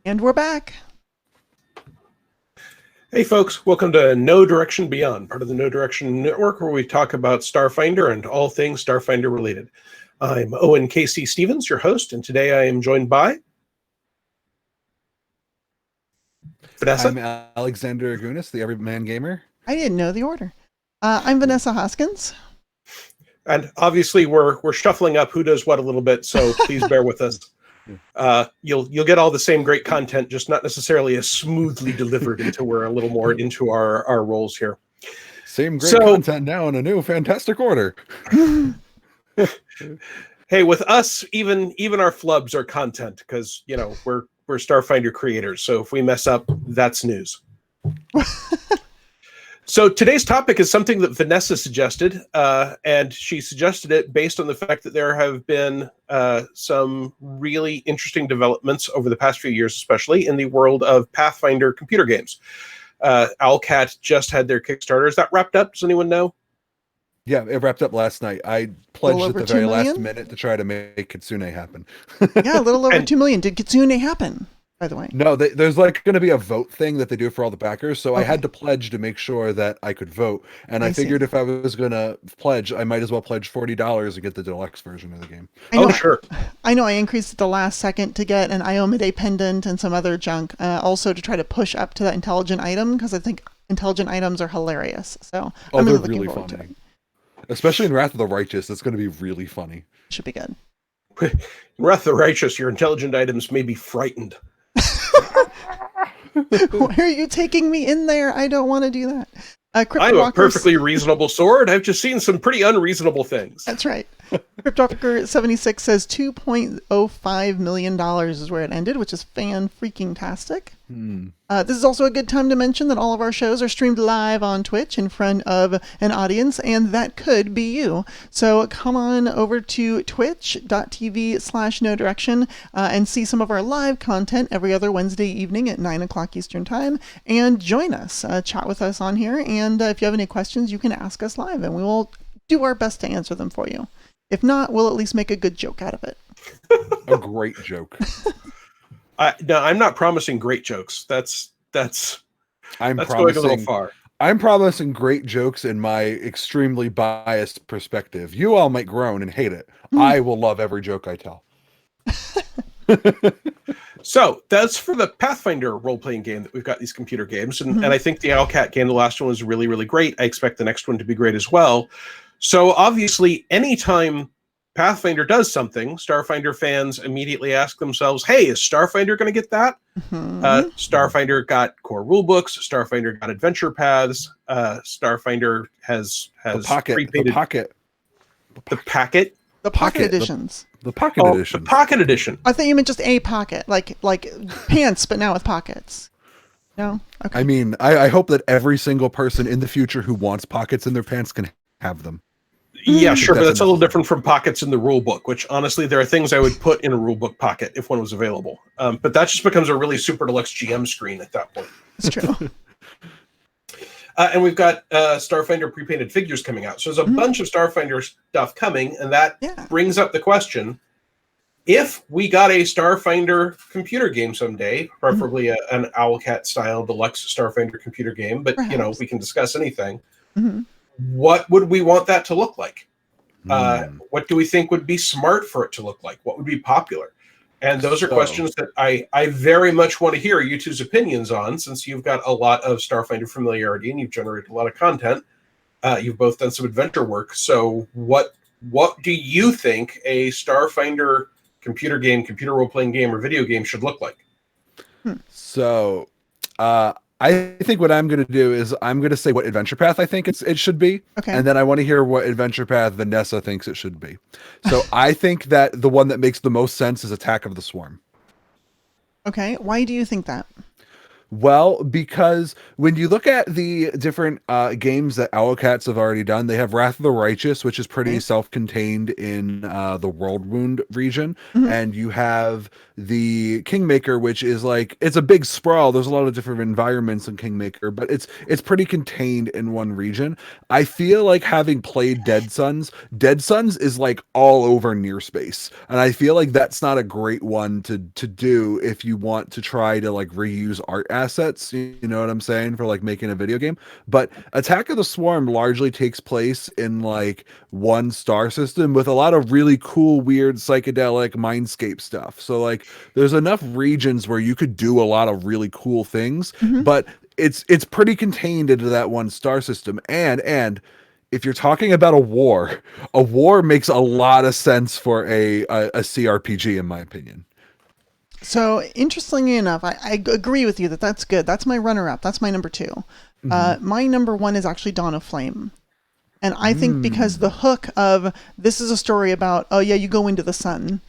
And we're back. Hey folks, welcome to No Direction Beyond, part of the No Direction Network, where we talk about Starfinder and all things Starfinder related. I'm Owen K.C. Stevens, your host, and today I am joined by Vanessa. I'm Alexander Agunas, the Everyman Gamer. I didn't know the order. I'm Vanessa Hoskins. And obviously we're shuffling up who does what a little bit, so please bear with us. You'll get all the same great content, just not necessarily as smoothly delivered until we're a little more into our roles here. Same great content now in a new fantastic order. Hey, with us, even our flubs are content because we're Starfinder creators. So if we mess up, that's news. So today's topic is something that Vanessa suggested, and she suggested it based on the fact that there have been some really interesting developments over the past few years, especially in the world of Pathfinder computer games. Owlcat just had their Kickstarter. Is that wrapped up? Does anyone know? Yeah, it wrapped up last night. I pledged at the very last minute to try to make Kitsune happen. Yeah, a little over 2 million. Did Kitsune happen, by the way? No, there's like going to be a vote thing that they do for all the backers. So I had to pledge to make sure that I could vote. And I figured if I was going to pledge, I might as well pledge $40 and get the deluxe version of the game. Sure. I know I increased at the last second to get an Iomide pendant and some other junk. Also to try to push up to that intelligent item because I think intelligent items are hilarious. So I'm really looking forward to it. Especially in Wrath of the Righteous, it's going to be really funny. Should be good. In Wrath of the Righteous, your intelligent items may be frightened. Why are you taking me in there? I don't want to do that. I'm a perfectly reasonable sword. I've just seen some pretty unreasonable things. That's right. Cryptwalker76 says $2.05 million is where it ended, which is fan-freaking-tastic. This is also a good time to mention that all of our shows are streamed live on Twitch in front of an audience, and that could be you. So come on over to twitch.tv/no direction and see some of our live content every other Wednesday evening at 9 o'clock Eastern Time, and join us, chat with us on here, and if you have any questions, you can ask us live, and we will do our best to answer them for you. If not, we'll at least make a good joke out of it. A great joke. No, I'm not promising great jokes. That's going a little far. I'm promising great jokes in my extremely biased perspective. You all might groan and hate it. I will love every joke I tell. So that's for the Pathfinder role-playing game that we've got these computer games. And I think the Owlcat game, the last one, was really, really great. I expect the next one to be great as well. So obviously, anytime Pathfinder does something, Starfinder fans immediately ask themselves, hey, is Starfinder going to get that? Starfinder got core rulebooks. Starfinder got adventure paths. Starfinder has the pocket editions. The pocket edition. The pocket edition. I thought you meant just a pocket, like pants, but now with pockets. No? Okay. I mean, I hope that every single person in the future who wants pockets in their pants can have them. Yeah, sure, but that's a little different from pockets in the rule book, which honestly, there are things I would put in a rule book pocket if one was available. But that just becomes a really super deluxe GM screen at that point. It's true. And we've got Starfinder pre-painted figures coming out. So there's a bunch of Starfinder stuff coming, and that brings up the question, if we got a Starfinder computer game someday, preferably an Owlcat-style deluxe Starfinder computer game, but, we can discuss anything, what would we want that to look like? What do we think would be smart for it to look like? What would be popular? And those are questions that I very much want to hear you two's opinions on, since you've got a lot of Starfinder familiarity and you've generated a lot of content. You've both done some adventure work. So what do you think a Starfinder computer game, computer role-playing game, or video game should look like? So I think what I'm going to do is I'm going to say what adventure path I think it should be. Okay. And then I want to hear what adventure path Vanessa thinks it should be. So I think that the one that makes the most sense is Attack of the Swarm. Okay. Why do you think that? Well, because when you look at the different games that Owlcats have already done, they have Wrath of the Righteous, which is pretty self-contained in the World Wound region, and you have the Kingmaker, which is like, it's a big sprawl. There's a lot of different environments in Kingmaker, but it's pretty contained in one region. I feel like, having played Dead Suns is like all over Near Space, and I feel like that's not a great one to do if you want to try to like reuse art assets, you know what I'm saying, for like making a video game. But Attack of the Swarm largely takes place in like one star system with a lot of really cool, weird, psychedelic mindscape stuff. So like there's enough regions where you could do a lot of really cool things, but it's pretty contained into that one star system. And if you're talking about a war makes a lot of sense for a CRPG, in my opinion. So, interestingly enough, I agree with you that that's good. That's my runner-up. That's my number 2. My number 1 is actually Dawn of Flame. And I think because the hook of, this is a story about, oh yeah, you go into the sun,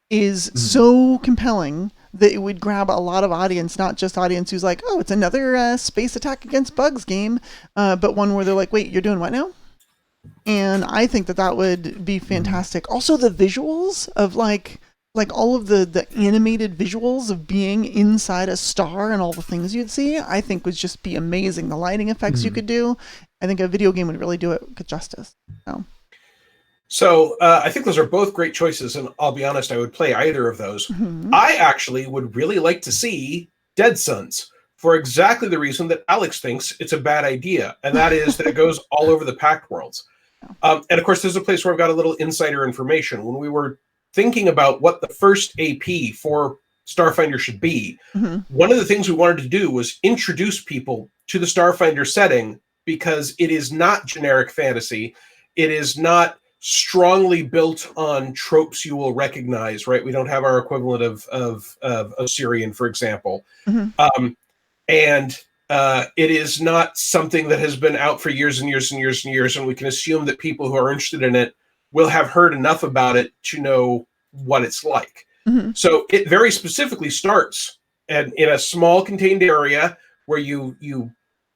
is so compelling that it would grab a lot of audience, not just audience who's like, oh, it's another space attack against bugs game, but one where they're like, wait, you're doing what now? And I think that would be fantastic. Also, the visuals of like all of the animated visuals of being inside a star and all the things you'd see, I think would just be amazing. The lighting effects you could do, I think a video game would really do it with justice. So I think those are both great choices, and I'll be honest, I would play either of those. I actually would really like to see Dead Suns for exactly the reason that Alex thinks it's a bad idea, and that is that it goes all over the Pact Worlds. And of course, there's a place where I've got a little insider information. When we were thinking about what the first AP for Starfinder should be, one of the things we wanted to do was introduce people to the Starfinder setting, because it is not generic fantasy. It is not strongly built on tropes you will recognize, right? We don't have our equivalent of Osirian, for example. And it is not something that has been out for years and years and years and years, and we can assume that people who are interested in it will have heard enough about it to know what it's like. So it very specifically starts in a small contained area where you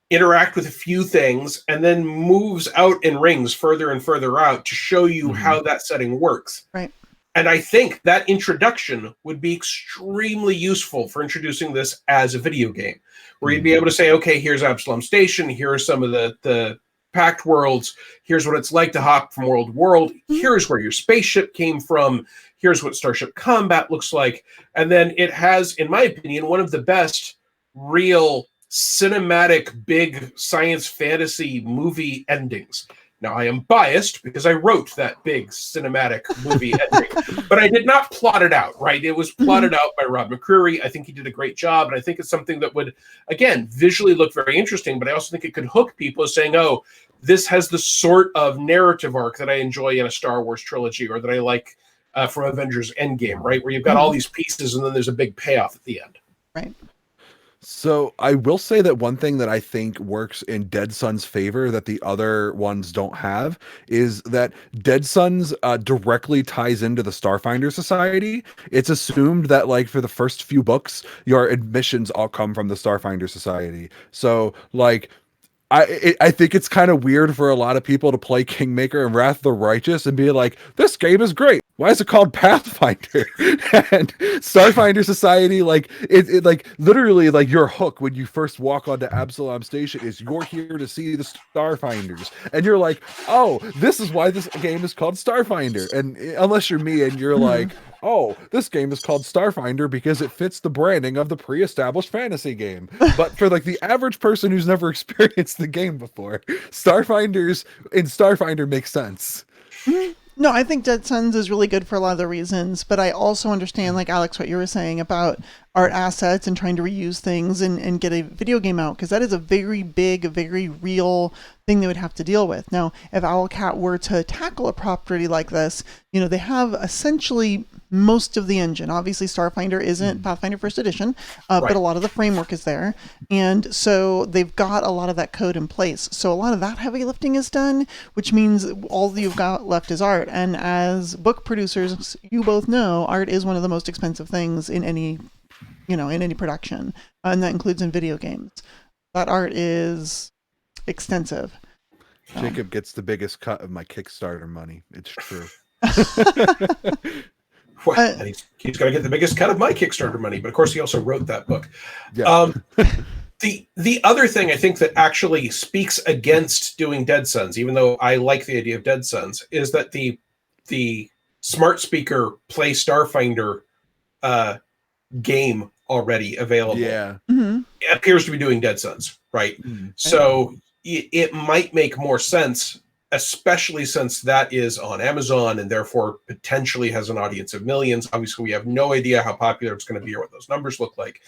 interact with a few things, and then moves out in rings further and further out to show you how that setting works. Right. And I think that introduction would be extremely useful for introducing this as a video game, where you'd be able to say, okay, here's Absalom Station, here are some of the Pact worlds, here's what it's like to hop from world to world, here's where your spaceship came from, here's what Starship Combat looks like. And then it has, in my opinion, one of the best real cinematic big science fantasy movie endings. Now, I am biased because I wrote that big cinematic movie ending, but I did not plot it out, right? It was plotted out by Rob McCreary. I think he did a great job, and I think it's something that would, again, visually look very interesting, but I also think it could hook people as saying, oh, this has the sort of narrative arc that I enjoy in a Star Wars trilogy, or that I like from Avengers Endgame, right? Where you've got all these pieces and then there's a big payoff at the end. Right. So I will say that one thing that I think works in Dead Sun's favor that the other ones don't have is that Dead Suns directly ties into the Starfinder Society. It's assumed that, like, for the first few books, your admissions all come from the Starfinder Society. So, like, I think it's kind of weird for a lot of people to play Kingmaker and Wrath of the Righteous and be like, this game is great. Why is it called Pathfinder? And Starfinder Society, like, it like literally, like, your hook when you first walk onto Absalom Station is you're here to see the Starfinders. And you're like, oh, this is why this game is called Starfinder. And unless you're me and you're like, oh, this game is called Starfinder because it fits the branding of the pre-established fantasy game. But for, like, the average person who's never experienced the game before, Starfinder makes sense. No, I think Dead Suns is really good for a lot of the reasons, but I also understand, like Alex, what you were saying about art assets and trying to reuse things and get a video game out, because that is a very big, very real thing they would have to deal with. Now, if Owlcat were to tackle a property like this, you know, they have essentially most of the engine. Obviously, Starfinder isn't Pathfinder First Edition, but a lot of the framework is there. And so they've got a lot of that code in place. So a lot of that heavy lifting is done, which means all you've got left is art. And as book producers, you both know, art is one of the most expensive things in any in any production, and that includes in video games. That art is extensive. Jacob gets the biggest cut of my Kickstarter money. It's true. And he's going to get the biggest cut of my Kickstarter money, but of course he also wrote that book. Yeah. The other thing I think that actually speaks against doing Dead Suns, even though I like the idea of Dead Suns, is that the smart speaker Play Starfinder game already available. Yeah. It appears to be doing Dead Suns, right? So it might make more sense, especially since that is on Amazon and therefore potentially has an audience of millions. Obviously, we have no idea how popular it's going to be or what those numbers look like.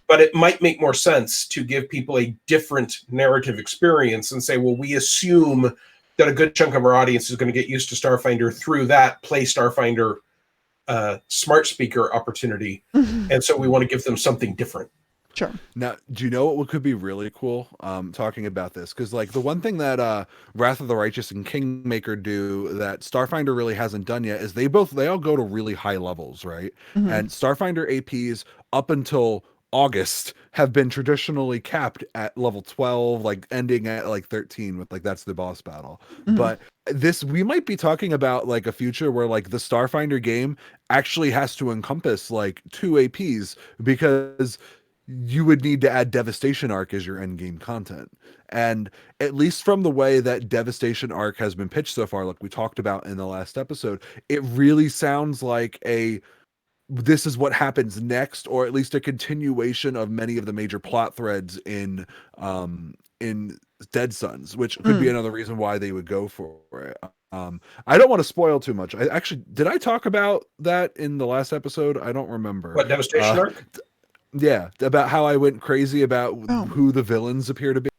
But it might make more sense to give people a different narrative experience and say, well, we assume that a good chunk of our audience is going to get used to Starfinder through that Play Starfinder smart speaker opportunity. And so we want to give them something different. Sure. Now, do you know what could be really cool talking about this? Because like the one thing that Wrath of the Righteous and Kingmaker do that Starfinder really hasn't done yet is they all go to really high levels, right? And Starfinder APs up until August have been traditionally capped at level 12, like ending at like 13 with like that's the boss battle. But we might be talking about like a future where like the Starfinder game actually has to encompass like 2 APs, because you would need to add Devastation Arc as your end game content. And at least from the way that Devastation Arc has been pitched so far, like we talked about in the last episode, it really sounds like this is what happens next, or at least a continuation of many of the major plot threads in Dead Suns, which could be another reason why they would go for it. I don't want to spoil too much. Did I talk about that in the last episode? I don't remember. What, Devastation Arc? Yeah, about how I went crazy about who the villains appear to be.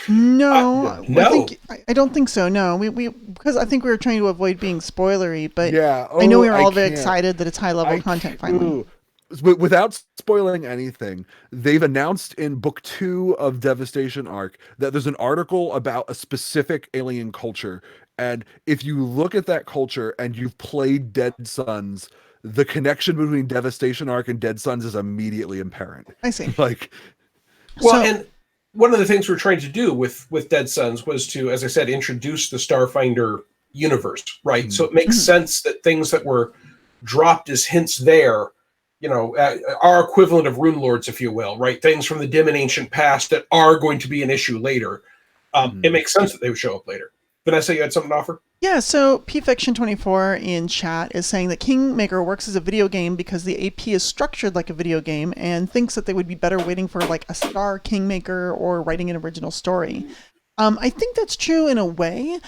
No, no. I don't think so. No, we because I think we were trying to avoid being spoilery, but yeah, I know we were all very excited that it's high level content finally. Without spoiling anything, they've announced in book 2 of Devastation Arc that there's an article about a specific alien culture, and if you look at that culture and you've played Dead Suns, the connection between Devastation Arc and Dead Suns is immediately apparent. I see. And one of the things we're trying to do with Dead Suns was to, as I said, introduce the Starfinder universe, right? So it makes sense that things that were dropped as hints there, are equivalent of Rune Lords, if you will, right? Things from the dim and ancient past that are going to be an issue later. It makes sense that they would show up later. Vanessa, you had something to offer? Yeah, so PFiction24 in chat is saying that Kingmaker works as a video game because the AP is structured like a video game, and thinks that they would be better waiting for like a Star Kingmaker or writing an original story. I think that's true in a way.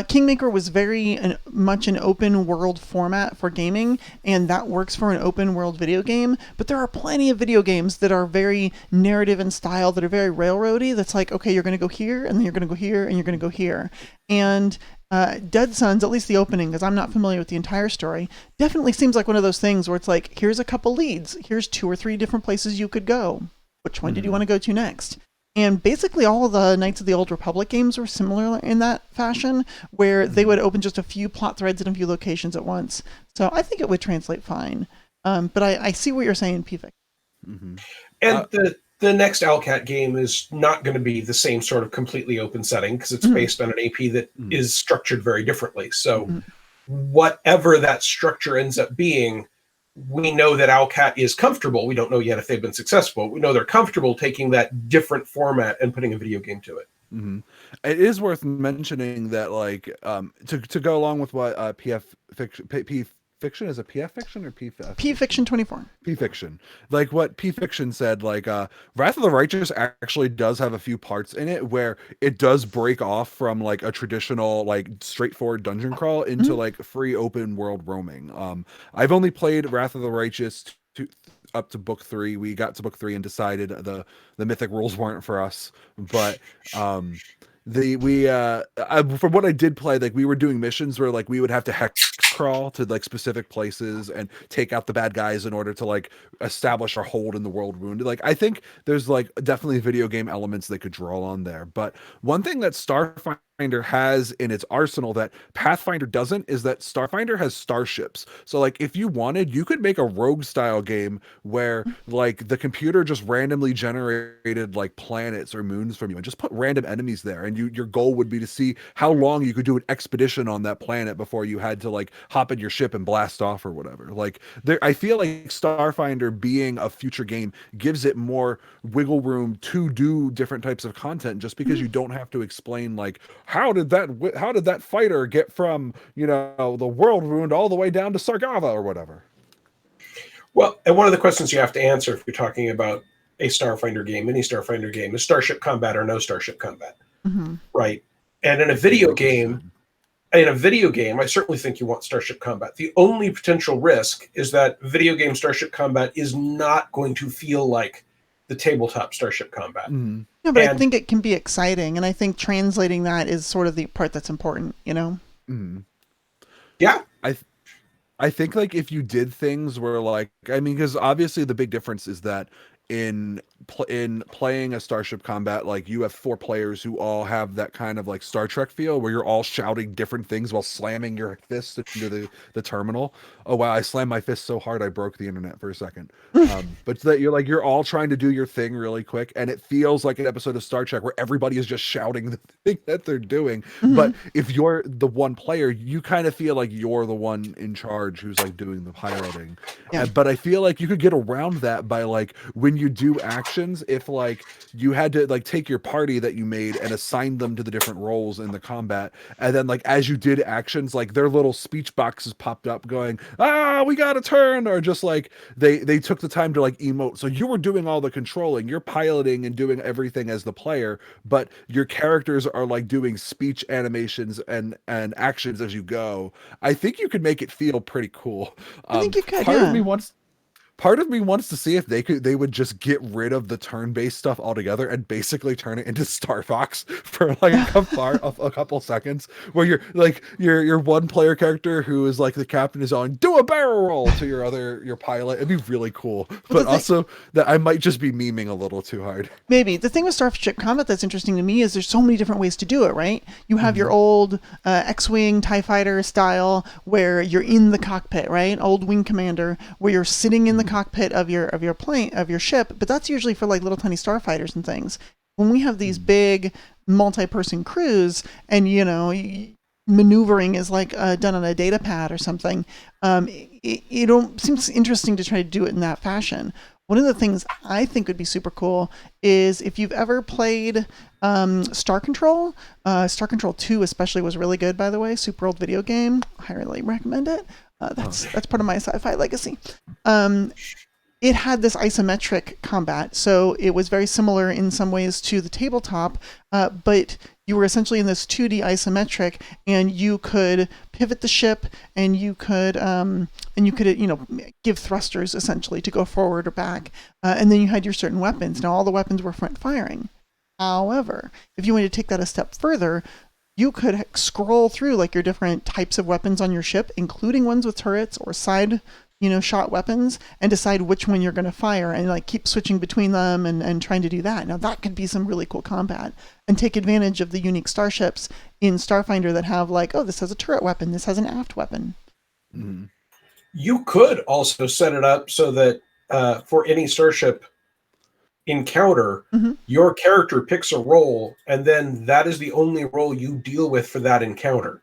Kingmaker was very much an open world format for gaming, and that works for an open world video game. But there are plenty of video games that are very narrative in style, that are very railroady. That's like, okay, you're going to go here, and then you're going to go here, and you're going to go here. And Dead Suns, at least the opening, because I'm not familiar with the entire story, definitely seems like one of those things where it's like, here's a couple leads. Here's 2 or 3 different places you could go. Which one did you want to go to next? And basically all of the Knights of the Old Republic games were similar in that fashion, where they would open just a few plot threads in a few locations at once. So I think it would translate fine. But I see what you're saying, PFIC. And the next Alcat game is not going to be the same sort of completely open setting, because it's based on an AP that is structured very differently. So whatever that structure ends up being, we know that Alcat is comfortable. We don't know yet if they've been successful. We know they're comfortable taking that different format and putting a video game to it. It is worth mentioning that, like, to go along with what Fiction is a PF Fiction or PFiction24. PFiction. Like what PFiction said, like Wrath of the Righteous actually does have a few parts in it where it does break off from like a traditional like straightforward dungeon crawl into like free open world roaming. I've only played Wrath of the Righteous up to book 3. We got to book 3 and decided the mythic rules weren't for us, but from what I did play, like we were doing missions where like we would have to hex crawl to like specific places and take out the bad guys in order to like establish our hold in the world wounded. Like I think there's like definitely video game elements they could draw on there. But one thing that Starfinder Starfinder has in its arsenal that Pathfinder doesn't is that Starfinder has starships. So like if you wanted, you could make a rogue style game where like the computer just randomly generated like planets or moons from you and just put random enemies there, and your goal would be to see how long you could do an expedition on that planet before you had to like hop in your ship and blast off or whatever. Like I feel like Starfinder being a future game gives it more wiggle room to do different types of content, just because you don't have to explain like how did that fighter get from the world wound all the way down to Sargava or whatever. Well, and one of the questions you have to answer if you're talking about a Starfinder game, any Starfinder game, is starship combat or no starship combat, right? And in a video game, I certainly think you want starship combat. The only potential risk is that video game starship combat is not going to feel like the tabletop starship combat. Yeah, but I think it can be exciting, and I think translating that is sort of the part that's important, Yeah. I think like if you did things where like, I mean, because obviously the big difference is that in playing a starship combat, like you have 4 players who all have that kind of like Star Trek feel where you're all shouting different things while slamming your fists into the terminal. Oh wow, I slammed my fist so hard I broke the internet for a second. But that you're all trying to do your thing really quick, and it feels like an episode of Star Trek where everybody is just shouting the thing that they're doing. But if you're the one player, you kind of feel like you're the one in charge who's like doing the piloting. But I feel like you could get around that by like when you do actions, if like you had to like take your party that you made and assign them to the different roles in the combat, and then like as you did actions, like their little speech boxes popped up going, we got a turn, or just like they took the time to like emote. So you were doing all the controlling, you're piloting and doing everything as the player, but your characters are like doing speech animations and actions as you go. I think you could make it feel pretty cool. I think you could. Part of me wants to see if they would just get rid of the turn-based stuff altogether and basically turn it into Star Fox for like a couple seconds, where you're like your one player character who is like the captain is on do a barrel roll to your pilot. It'd be really cool. But also that I might just be memeing a little too hard. Maybe. The thing with Starship Combat that's interesting to me is there's so many different ways to do it, right? You have your old X-Wing TIE Fighter style where you're in the cockpit, right? Old Wing Commander, where you're sitting in the cockpit of your plane, of your ship, but that's usually for like little tiny starfighters and things. When we have these big multi-person crews and maneuvering is like done on a data pad or something, it seems interesting to try to do it in that fashion. One of the things I think would be super cool is if you've ever played Star Control 2 especially was really good, by the way, super old video game. I highly recommend it. That's part of my sci-fi legacy. It had this isometric combat, so it was very similar in some ways to the tabletop, but you were essentially in this 2D isometric, and you could pivot the ship, and you could give thrusters essentially to go forward or back, and then you had your certain weapons. Now all the weapons were front firing. However, if you wanted to take that a step further, you could scroll through like your different types of weapons on your ship, including ones with turrets or side, shot weapons, and decide which one you're going to fire and like keep switching between them and trying to do that. Now that could be some really cool combat and take advantage of the unique starships in Starfinder that have like, oh, this has a turret weapon, this has an aft weapon. Mm-hmm. You could also set it up so that for any starship encounter, your character picks a role, and then that is the only role you deal with for that encounter,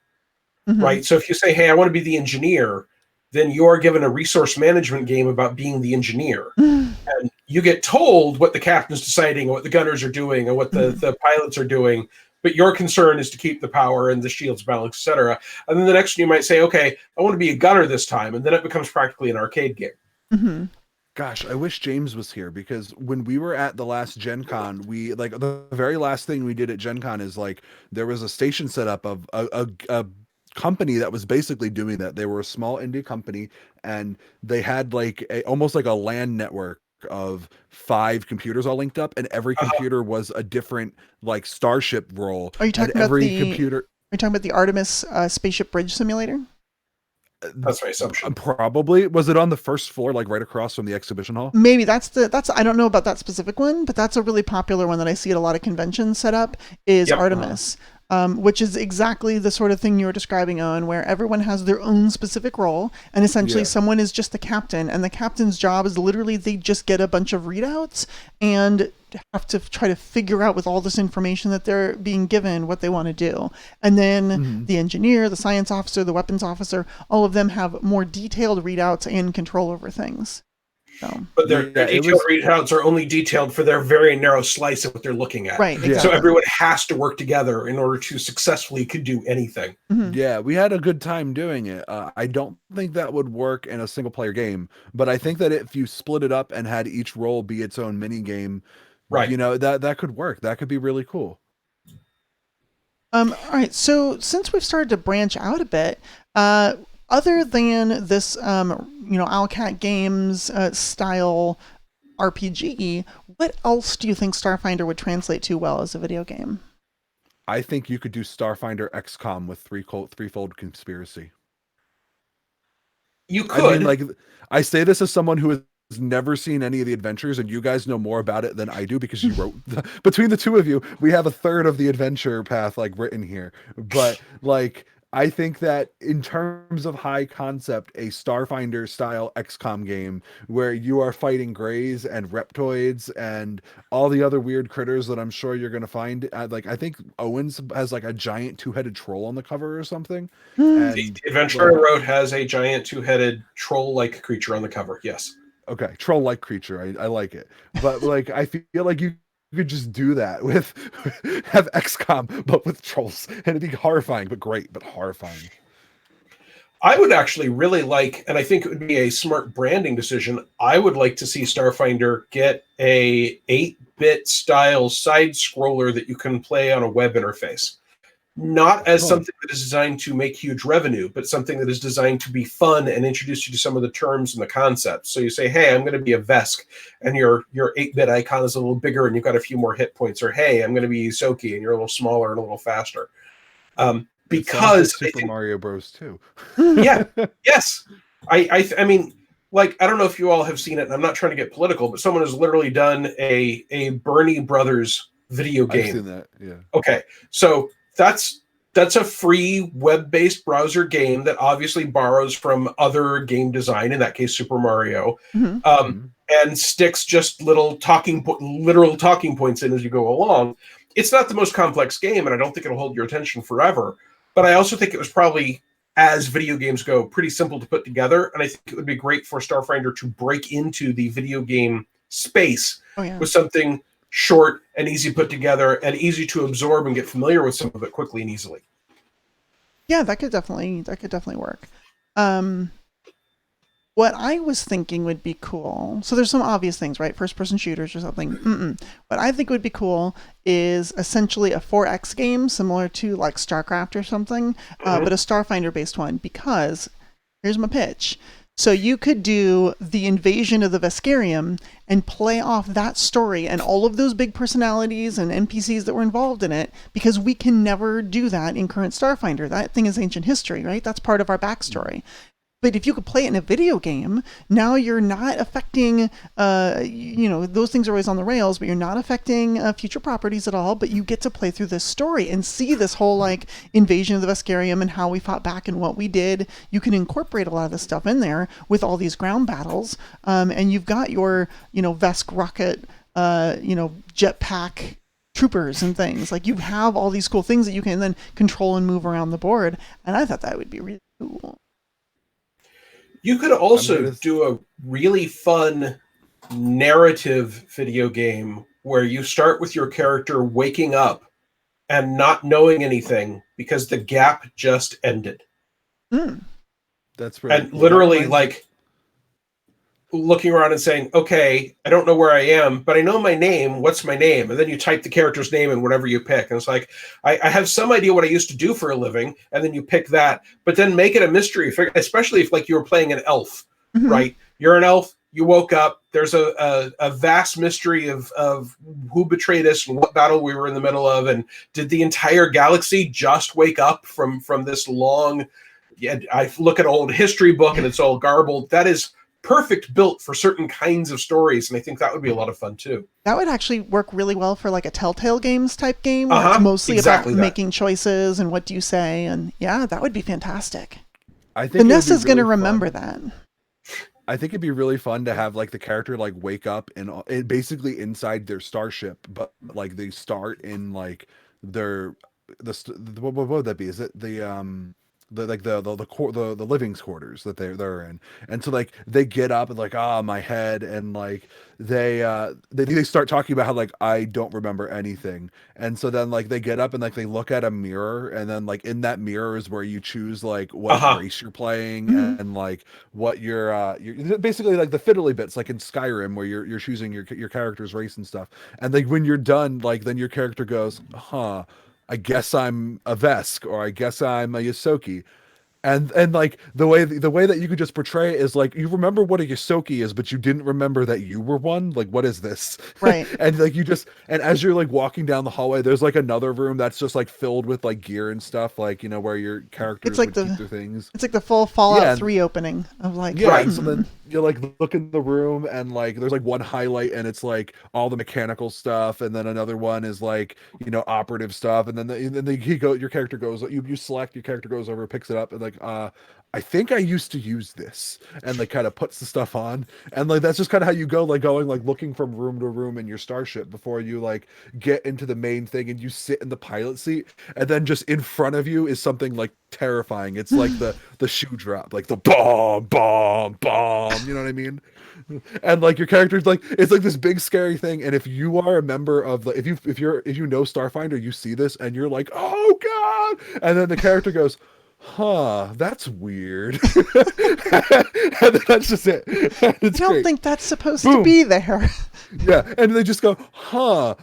right? So if you say, hey, I want to be the engineer, then you are given a resource management game about being the engineer. And you get told what the captain's deciding, what the gunners are doing, and what the pilots are doing, but your concern is to keep the power and the shields balanced, etc. And then the next one you might say, okay, I want to be a gunner this time, and then it becomes practically an arcade game. Gosh, I wish James was here, because when we were at the last Gen Con, we like the very last thing we did at Gen Con is like there was a station set up of a company that was basically doing that. They were a small indie company, and they had like almost like a LAN network of 5 computers all linked up, and every computer was a different like starship role. Are you talking about Are you talking about the Artemis spaceship bridge simulator? That's my assumption. Probably. Was it on the first floor, like right across from the exhibition hall? Maybe that's I don't know about that specific one, but that's a really popular one that I see at a lot of conventions set up is Artemis. which is exactly the sort of thing you were describing, Owen, where everyone has their own specific role, and essentially someone is just the captain, and the captain's job is literally they just get a bunch of readouts and have to try to figure out with all this information that they're being given what they want to do. And then the engineer, the science officer, the weapons officer, all of them have more detailed readouts and control over things. So. But their detailed readouts are only detailed for their very narrow slice of what they're looking at. Right, exactly. So everyone has to work together in order to successfully could do anything. Yeah, we had a good time doing it. I don't think that would work in a single player game, but I think that if you split it up and had each role be its own mini game, right, that could work. That could be really cool. All right, so since we've started to branch out a bit, other than this, Owlcat Games style RPG, what else do you think Starfinder would translate to well as a video game? I think you could do Starfinder XCOM with threefold conspiracy. You could. I mean, I say this as someone who has never seen any of the adventures, and you guys know more about it than I do because you wrote between the two of you, we have a third of the adventure path written here. But I think that in terms of high concept, a Starfinder style XCOM game where you are fighting greys and reptoids and all the other weird critters that I'm sure you're going to find. I think Owens has a giant two-headed troll on the cover or something. And the adventure I wrote has a giant two-headed troll-like creature on the cover. Yes. Okay. Troll-like creature. I like it. But I feel like you could just do that have XCOM, but with trolls, and it'd be horrifying, but great, but horrifying. I would actually really like, and I think it would be a smart branding decision, I would like to see Starfinder get a 8-bit style side scroller that you can play on a web interface. Not as something that is designed to make huge revenue, but something that is designed to be fun and introduce you to some of the terms and the concepts. So you say, hey, I'm going to be a Vesk, and your 8-bit icon is a little bigger and you've got a few more hit points. Or, hey, I'm going to be Soki, and you're a little smaller and a little faster. Because Super Mario Bros. 2. Yeah, yes. I mean, I don't know if you all have seen it, and I'm not trying to get political, but someone has literally done a Bernie Brothers video game. I've seen that, yeah. Okay, so that's a free web-based browser game that obviously borrows from other game design, in that case Super Mario, and sticks just literal talking points in as you go along. It's not the most complex game, and I don't think it'll hold your attention forever, but I also think it was probably, as video games go, pretty simple to put together, and I think it would be great for Starfinder to break into the video game space with something short and easy put together and easy to absorb and get familiar with some of it quickly and easily. Yeah, that could definitely work. What I was thinking would be cool, so there's some obvious things, right? First-person shooters or something. What I think would be cool is essentially a 4X game, similar to StarCraft or something, but a Starfinder-based one, because, here's my pitch. So you could do the invasion of the Veskarium and play off that story and all of those big personalities and NPCs that were involved in it, because we can never do that in current Starfinder. That thing is ancient history, right? That's part of our backstory. But if you could play it in a video game, now you're not affecting, those things are always on the rails, but you're not affecting future properties at all, but you get to play through this story and see this whole invasion of the Veskarium and how we fought back and what we did. You can incorporate a lot of this stuff in there with all these ground battles, and you've got your, Vesk rocket, jetpack troopers and things. You have all these cool things that you can then control and move around the board, and I thought that would be really cool. You could also do a really fun narrative video game where you start with your character waking up and not knowing anything because the gap just ended. That's right. And literally looking around and saying, okay, I don't know where I am, but I know my name. What's my name? And then you type the character's name in whatever you pick. And it's I have some idea what I used to do for a living. And then you pick that, but then make it a mystery, especially if you were playing an elf, right? You're an elf. You woke up. There's a vast mystery of who betrayed us and what battle we were in the middle of. And did the entire galaxy just wake up from this long, I look at an old history book and it's all garbled. That is perfect built for certain kinds of stories, and I think that would be a lot of fun too. That would actually work really well for like a Telltale Games type game where it's mostly exactly about making choices and what do you say, and yeah, that would be fantastic. I think Vanessa's going to remember that. I think it'd be really fun to have like the character like wake up and basically inside their starship, but like they start in like what would that be? Is it the living's quarters that they're in, and so like they get up and like my head, and like they start talking about how like I don't remember anything, and so then like they get up and like they look at a mirror, and then like in that mirror is where you choose like what race you're playing, and like what you're basically like the fiddly bits like in Skyrim where you're choosing your character's race and stuff, and like when you're done, like then your character goes, I guess I'm a Vesk, or I guess I'm a Yosoki. And like the way that you could just portray it is like you remember what a Yosoki is, but you didn't remember that you were one. Like, what is this? Right. And like and as you're like walking down the hallway, there's like another room that's just like filled with like gear and stuff, like, you know, where your characters would keep their things. It's like the full Fallout 3 opening of like So then you like look in the room, and like there's like one highlight and it's like all the mechanical stuff, and then another one is like, you know, operative stuff, and then your character goes, you select, your character goes over, picks it up, and like I think I used to use this, and like kind of puts the stuff on, and like that's just kind of how you go, like going like looking from room to room in your starship before you like get into the main thing, and you sit in the pilot seat, and then just in front of you is something like terrifying. It's like the shoe drop, like the bomb, you know what I mean? And like your character's like, it's like this big scary thing, and if you are a member of the if you know Starfinder, you see this and you're like, oh god, and then the character goes, that's weird. And that's just it. I don't think that's supposed to be there. Yeah, and they just go,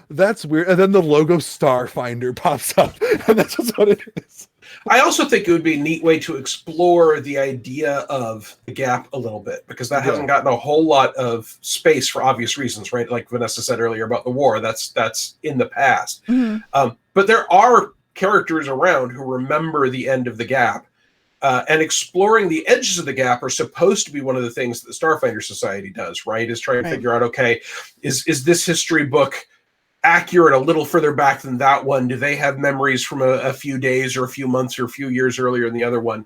that's weird, and then the logo Starfinder pops up, and that's just what it is. I also think it would be a neat way to explore the idea of the gap a little bit, because that hasn't gotten a whole lot of space for obvious reasons, right? Like Vanessa said earlier about the war, that's in the past. But there are characters around who remember the end of the gap, and exploring the edges of the gap are supposed to be one of the things that the Starfinder Society does, right? Is try to figure out, okay, is this history book accurate a little further back than that one? Do they have memories from a few days or a few months or a few years earlier than the other one?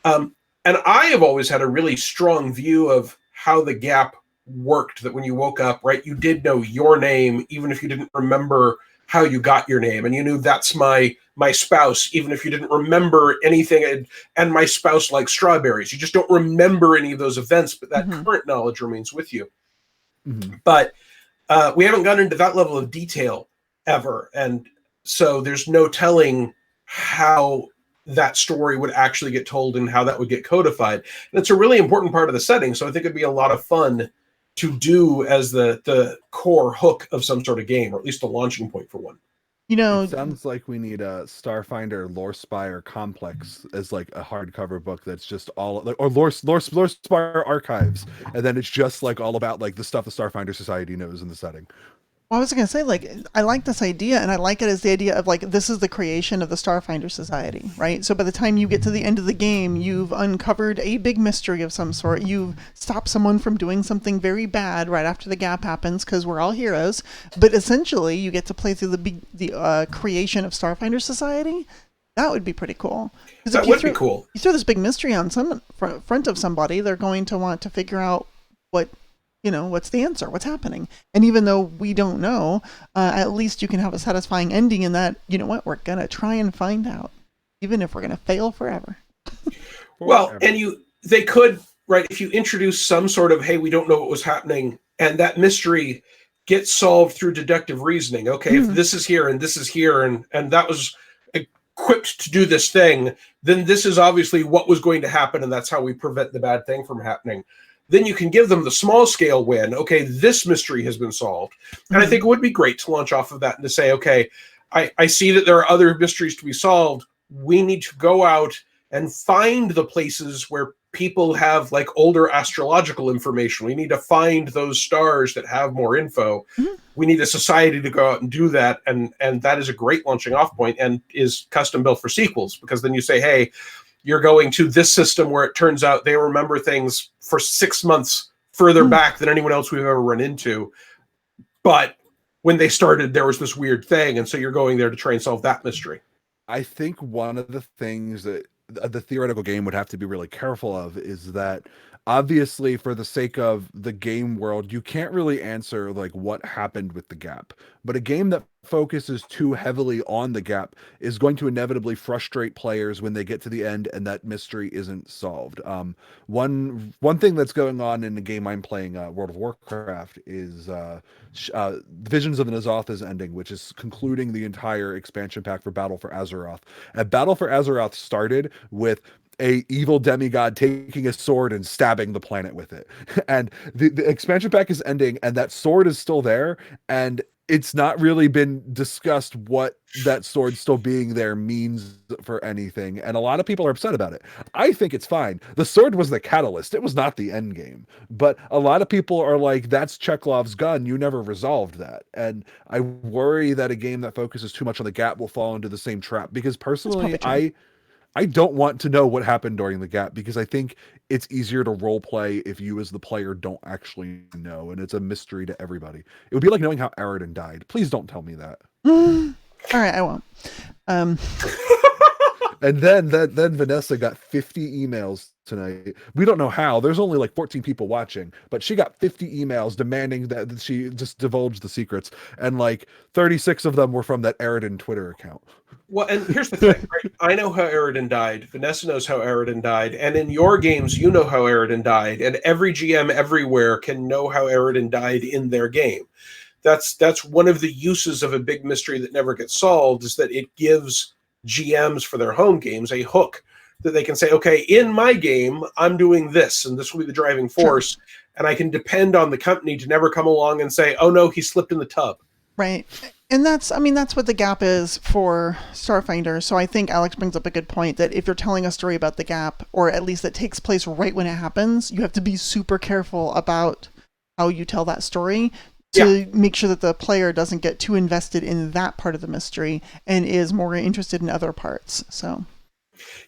And I have always had a really strong view of how the gap worked, that when you woke up, right, you did know your name, even if you didn't remember how you got your name, and you knew that's my spouse, even if you didn't remember anything, and my spouse likes strawberries. You just don't remember any of those events, but that current knowledge remains with you. But we haven't gotten into that level of detail ever, and so there's no telling how that story would actually get told and how that would get codified. And it's a really important part of the setting, so I think it'd be a lot of fun to do as the core hook of some sort of game, or at least a launching point for one. You know, it sounds like we need a Starfinder Lore Spire Complex as like a hardcover book that's just all like, or Lore Spire Archives, and then it's just like all about like the stuff the Starfinder Society knows in the setting. Well, I was going to say, like, I like this idea, and I like it as the idea of, like, this is the creation of the Starfinder Society, right? So by the time you get to the end of the game, you've uncovered a big mystery of some sort. You've stopped someone from doing something very bad right after the gap happens, because we're all heroes. But essentially, you get to play through the creation of Starfinder Society. That would be pretty cool. That would be cool. You throw this big mystery on some front of somebody, they're going to want to figure out what's the answer, what's happening. And even though we don't know, at least you can have a satisfying ending in that, you know what, we're going to try and find out, even if we're going to fail forever. Well, and they could, right, if you introduce some sort of, hey, we don't know what was happening, and that mystery gets solved through deductive reasoning. Okay, if this is here and this is here, and that was equipped to do this thing, then this is obviously what was going to happen, and that's how we prevent the bad thing from happening. Then you can give them the small scale win. Okay, this mystery has been solved. And I think it would be great to launch off of that and to say, okay, I see that there are other mysteries to be solved. We need to go out and find the places where people have like older astrological information. We need to find those stars that have more info. We need a society to go out and do that. And that is a great launching off point and is custom built for sequels, because then you say, hey, you're going to this system where it turns out they remember things for 6 months further back than anyone else we've ever run into. But when they started, there was this weird thing, and so you're going there to try and solve that mystery. I think one of the things that the theoretical game would have to be really careful of is that obviously for the sake of the game world, you can't really answer like what happened with the gap. But a game that focuses too heavily on the gap is going to inevitably frustrate players when they get to the end and that mystery isn't solved. One thing that's going on in the game I'm playing, World of Warcraft, is Visions of N'Zoth is ending, which is concluding the entire expansion pack for Battle for Azeroth. And Battle for Azeroth started with a evil demigod taking a sword and stabbing the planet with it. And the expansion pack is ending, and that sword is still there, and it's not really been discussed what that sword still being there means for anything. And a lot of people are upset about it. I think it's fine. The sword was the catalyst. It was not the end game. But a lot of people are like, that's Chekhov's gun. You never resolved that. And I worry that a game that focuses too much on the gap will fall into the same trap. Because personally, I don't want to know what happened during the gap, because I think it's easier to role play if you as the player don't actually know, and it's a mystery to everybody. It would be like knowing how Aridin died. Please don't tell me that. All right, I won't. And then Vanessa got 50 emails tonight. We don't know how. There's only like 14 people watching, but she got 50 emails demanding that she just divulge the secrets, and like 36 of them were from that Aridin Twitter account. Well, and here's the thing, right? I know how Aridin died. Vanessa knows how Aridin died. And in your games, you know how Aridin died. And every GM everywhere can know how Aridin died in their game. That's one of the uses of a big mystery that never gets solved, is that it gives GMs for their home games a hook that they can say, okay, in my game, I'm doing this, and this will be the driving force. Sure. And I can depend on the company to never come along and say, oh no, he slipped in the tub. Right. And that's what the gap is for Starfinder. So I think Alex brings up a good point that if you're telling a story about the gap, or at least that takes place right when it happens, you have to be super careful about how you tell that story to make sure that the player doesn't get too invested in that part of the mystery and is more interested in other parts. So.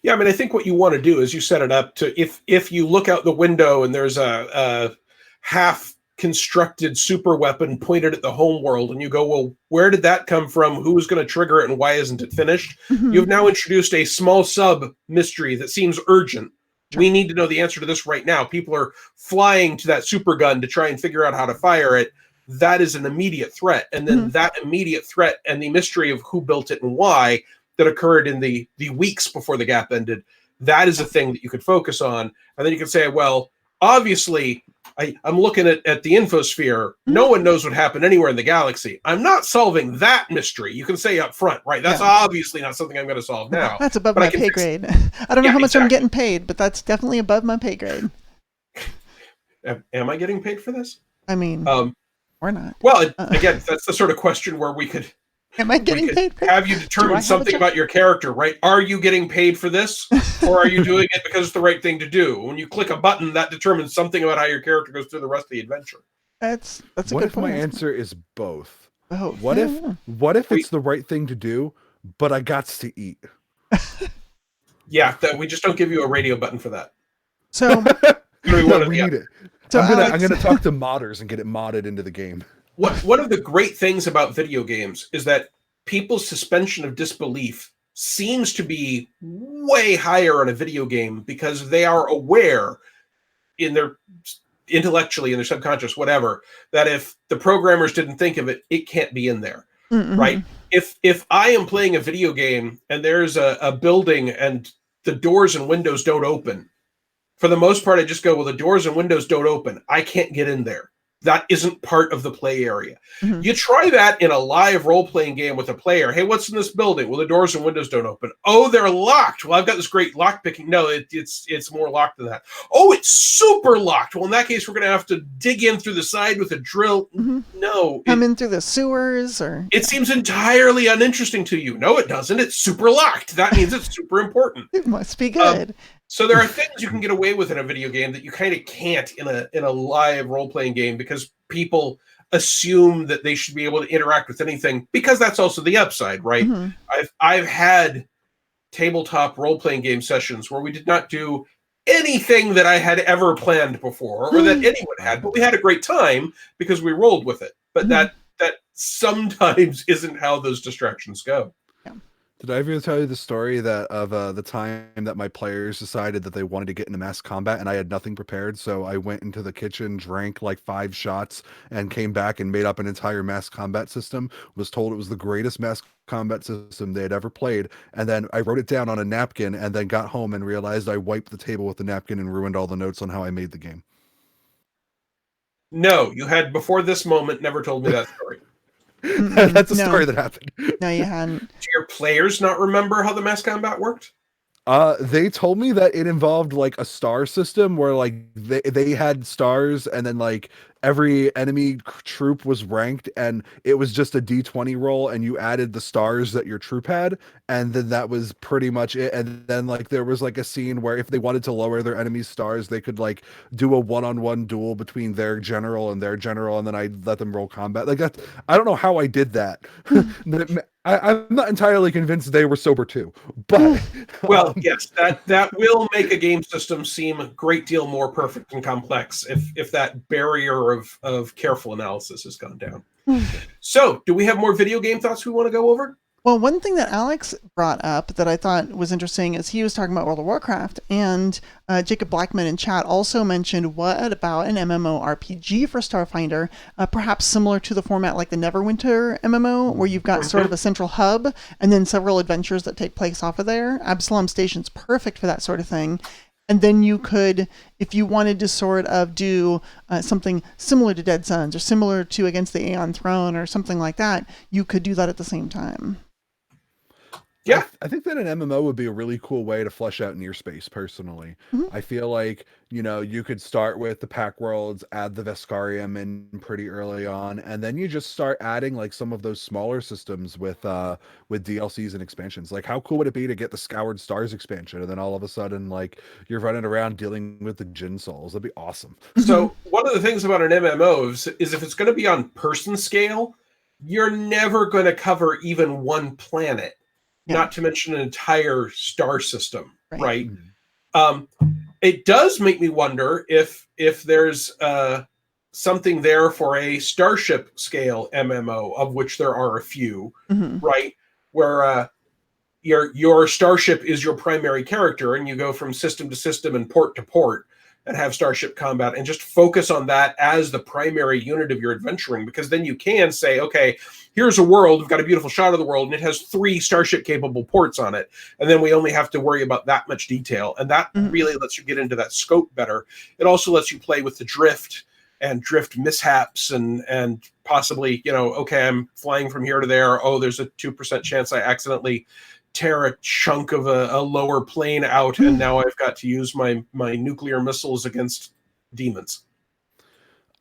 Yeah, I mean, I think what you want to do is you set it up to, if you look out the window and there's a half constructed super weapon pointed at the home world, and you go, well, where did that come from? Who's going to trigger it, and why isn't it finished? Mm-hmm. You've now introduced a small sub mystery that seems urgent. Sure. We need to know the answer to this right now. People are flying to that super gun to try and figure out how to fire it. That is an immediate threat. And then that immediate threat and the mystery of who built it and why that occurred in the weeks before the gap ended, that is a thing that you could focus on. And then you can say, well, obviously, I'm looking at the infosphere. No one knows what happened anywhere in the galaxy. I'm not solving that mystery. You can say up front, right? That's obviously not something I'm going to solve now. That's above my pay grade. I don't know how much I'm getting paid, but that's definitely above my pay grade. Am I getting paid for this? I mean, or not. Well, again, that's the sort of question where we could... Am I getting paid for have you determined something about your character, right? Are you getting paid for this? Or are you doing it because it's the right thing to do? When you click a button, that determines something about how your character goes through the rest of the adventure. That's a what good if point. My answer is both? Both. What if it's the right thing to do, but I got to eat? Yeah, we just don't give you a radio button for that. So we need it. So I'm gonna talk to modders and get it modded into the game. One of the great things about video games is that people's suspension of disbelief seems to be way higher in a video game because they are aware in their intellectually, in their subconscious, whatever, that if the programmers didn't think of it, it can't be in there, right? If I am playing a video game and there's a building and the doors and windows don't open, for the most part, I just go, well, the doors and windows don't open. I can't get in there. That isn't part of the play area. You try that in a live role-playing game with a player. Hey, what's in this building? Well, the doors and windows don't open. Oh, they're locked. Well, I've got this great lock picking. No, it's more locked than that. Oh, it's super locked. Well, in that case, we're going to have to dig in through the side with a drill. No. Come in through the sewers? Or it seems entirely uninteresting to you. No, it doesn't. It's super locked. That means it's super important. It must be good. So there are things you can get away with in a video game that you kind of can't in a live role-playing game because people assume that they should be able to interact with anything, because that's also the upside, right? I've had tabletop role-playing game sessions where we did not do anything that I had ever planned before or that anyone had, but we had a great time because we rolled with it. But that sometimes isn't how those distractions go. Did I ever tell you the story that of the time that my players decided that they wanted to get into mass combat and I had nothing prepared? So I went into the kitchen, drank like 5 shots, and came back and made up an entire mass combat system. Was told it was the greatest mass combat system they had ever played, and then I wrote it down on a napkin, and then got home and realized I wiped the table with the napkin and ruined all the notes on how I made the game. No, you had before this moment never told me that story. That's a story that happened. No, you hadn't. Do your players not remember how the mass combat worked? They told me that it involved like a star system where like they had stars, and then like every enemy troop was ranked, and it was just a D20 roll, and you added the stars that your troop had, and then that was pretty much it. And then like there was like a scene where if they wanted to lower their enemy's stars, they could like do a one-on-one duel between their general, and then I let them roll combat. Like that, I don't know how I did that. I'm not entirely convinced they were sober too, but well, yes, that will make a game system seem a great deal more perfect and complex if that barrier of careful analysis has gone down. So, do we have more video game thoughts we want to go over? Well, one thing that Alex brought up that I thought was interesting is he was talking about World of Warcraft, and Jacob Blackman in chat also mentioned what about an MMORPG for Starfinder, perhaps similar to the format like the Neverwinter MMO, where you've got sort of a central hub and then several adventures that take place off of there. Absalom Station's perfect for that sort of thing. And then you could, if you wanted to sort of do something similar to Dead Suns or similar to Against the Aeon Throne or something like that, you could do that at the same time. Yeah, I think that an MMO would be a really cool way to flesh out near space, personally. I feel like, you could start with the Pack Worlds, add the Veskarium in pretty early on, and then you just start adding like some of those smaller systems with DLCs and expansions. Like, how cool would it be to get the Scoured Stars expansion, and then all of a sudden, like, you're running around dealing with the Djinn Souls? That'd be awesome. So one of the things about an MMO is if it's going to be on person scale, you're never going to cover even one planet. Not to mention an entire star system, right? It does make me wonder if there's something there for a starship scale MMO, of which there are a few, right? Where your starship is your primary character, and you go from system to system and port to port and have starship combat and just focus on that as the primary unit of your adventuring, because then you can say, okay, here's a world, we've got a beautiful shot of the world, and it has 3 starship capable ports on it, and then we only have to worry about that much detail, and that really lets you get into that scope better. It also lets you play with the drift and drift mishaps and possibly, okay, I'm flying from here to there, there's a 2% chance I accidentally tear a chunk of a lower plane out, and now I've got to use my nuclear missiles against demons.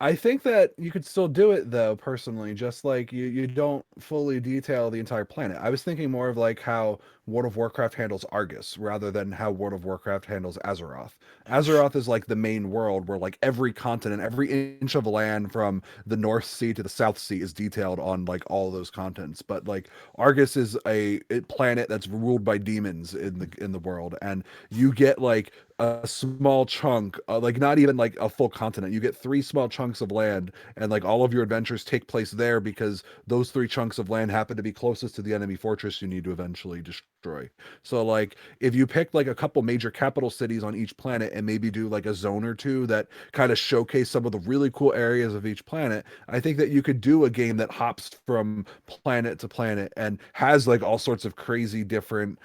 I think that you could still do it, though, personally, just like you don't fully detail the entire planet. I was thinking more of like how World of Warcraft handles Argus rather than how World of Warcraft handles Azeroth. Azeroth is like the main world where like every continent, every inch of land from the North Sea to the South Sea is detailed on like all those continents. But like Argus is a planet that's ruled by demons in the world, and you get like a small chunk, like not even like a full continent. You get 3 small chunks of land, and like all of your adventures take place there because those 3 chunks of land happen to be closest to the enemy fortress you need to eventually destroy. So like if you pick like a couple major capital cities on each planet and maybe do like a zone or 2 that kind of showcase some of the really cool areas of each planet, I think that you could do a game that hops from planet to planet and has like all sorts of crazy different,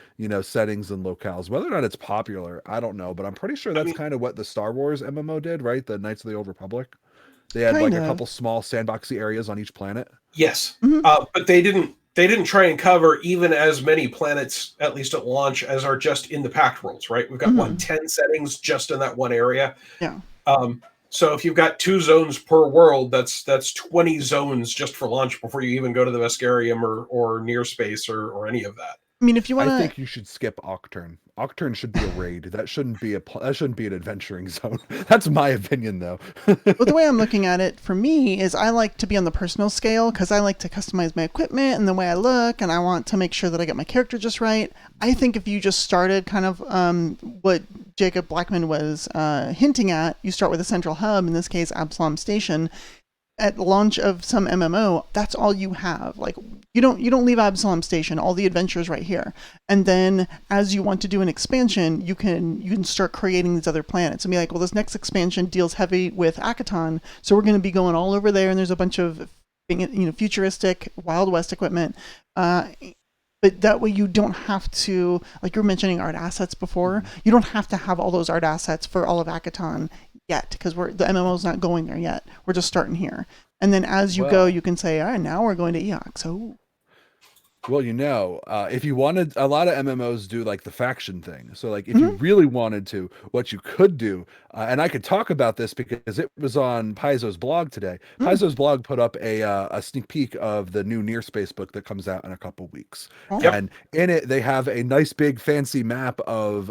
settings and locales. Whether or not it's popular, I don't know, but I'm pretty sure that's kind of what the Star Wars MMO did, right? The Knights of the Old Republic. They had like a couple small sandboxy areas on each planet. Yes, but they didn't try and cover even as many planets, at least at launch, as are just in the Pact Worlds, right? We've got 10 settings just in that one area. Yeah. So if you've got 2 zones per world, that's 20 zones just for launch before you even go to the Veskarium or near space or any of that. I mean, if you want I think you should skip Octurne. Octurne should be a raid. That shouldn't be an adventuring zone. That's my opinion, though. Well, the way I'm looking at it for me is I like to be on the personal scale because I like to customize my equipment and the way I look, and I want to make sure that I get my character just right. I think if you just started kind of what Jacob Blackman was hinting at, you start with a central hub, in this case Absalom Station. At launch of some MMO, that's all you have. Like you don't leave Absalom Station. All the adventures right here, and then as you want to do an expansion, you can start creating these other planets and be like, well, this next expansion deals heavy with Akaton, so we're going to be going all over there, and there's a bunch of futuristic Wild West equipment. But that way you don't have to, like you were mentioning art assets before, you don't have to have all those art assets for all of Akaton yet, because the MMO's not going there yet. We're just starting here. And then as you go, you can say, all right, now we're going to EOX. So Well, if you wanted, a lot of MMOs do like the faction thing. So like if you really wanted to, what you could do, and I could talk about this because it was on Paizo's blog today. Paizo's blog put up a sneak peek of the new Near Space book that comes out in a couple weeks. Yep. And in it, they have a nice big fancy map of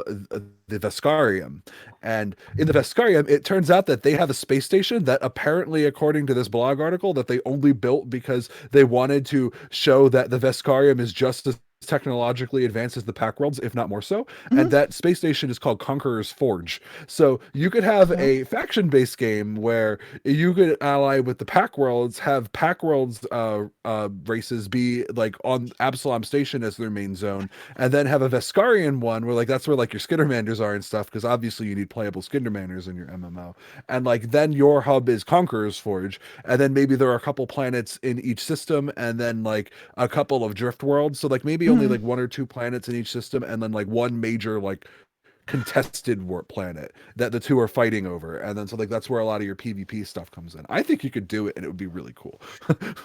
the Veskarium. And in the Veskarium, it turns out that they have a space station that apparently, according to this blog article, that they only built because they wanted to show that the Veskarium is just as technologically advanced as the Pack Worlds, if not more so. And that space station is called Conquerors Forge. So you could have a faction-based game where you could ally with the Pack Worlds, have Pack Worlds races be like on Absalom Station as their main zone, and then have a Veskarian one where like that's where like your Skittermanders are and stuff, because obviously you need playable Skittermanders in your MMO. And like then your hub is Conquerors Forge, and then maybe there are a couple planets in each system, and then like a couple of drift worlds. So like maybe only like 1 or 2 planets in each system, and then like one major like contested warp planet that the two are fighting over. And then so like that's where a lot of your PvP stuff comes in. I think you could do it and it would be really cool.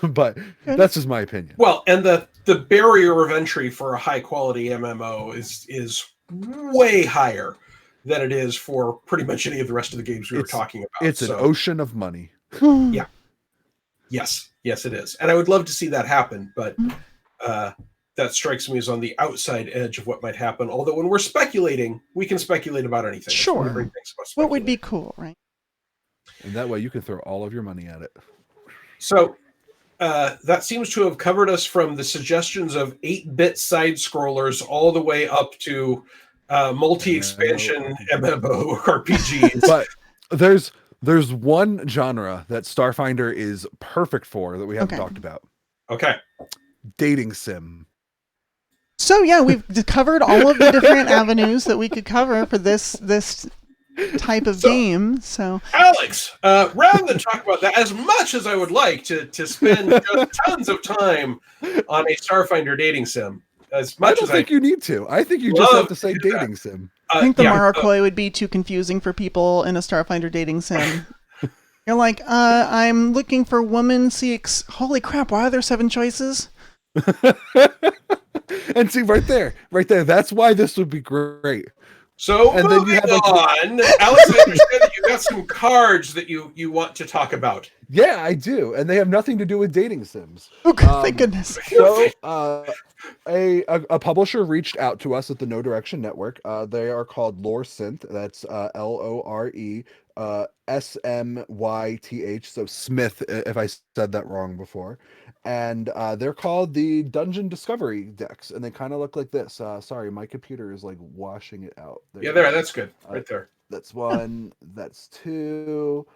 But that's just my opinion. Well, and the barrier of entry for a high quality MMO is way higher than it is for pretty much any of the rest of the games we were talking about. It's an ocean of money. Yeah. Yes, it is. And I would love to see that happen, but that strikes me as on the outside edge of what might happen. Although when we're speculating, we can speculate about anything. Sure. What would be cool, right? And that way you can throw all of your money at it. So that seems to have covered us from the suggestions of 8-bit side scrollers all the way up to multi-expansion MMO RPGs. But there's one genre that Starfinder is perfect for that we haven't talked about. Okay. Dating sim. So yeah, we've covered all of the different avenues that we could cover for this type of game. So Alex, rather than talk about that, as much as I would like to spend just tons of time on a Starfinder dating sim, as much I don't think you need to. I think you just have to say dating sim. I think the Marokoi would be too confusing for people in a Starfinder dating sim. You're like, I'm looking for woman CX. Holy crap! Why are there 7 choices? And see right there, that's why this would be great. So and moving then on, Alex, I understand that you got some cards that you want to talk about. Yeah, I do, and they have nothing to do with dating sims. Okay, thank goodness. So, a publisher reached out to us at the No Direction Network. They are called Lore Synth. That's LORE SMYTH. So Smith, if I said that wrong before. And they're called the Dungeon Discovery decks, and they kind of look like this. Sorry, my computer is like washing it out. That's good. Right there. That's 1. That's 2.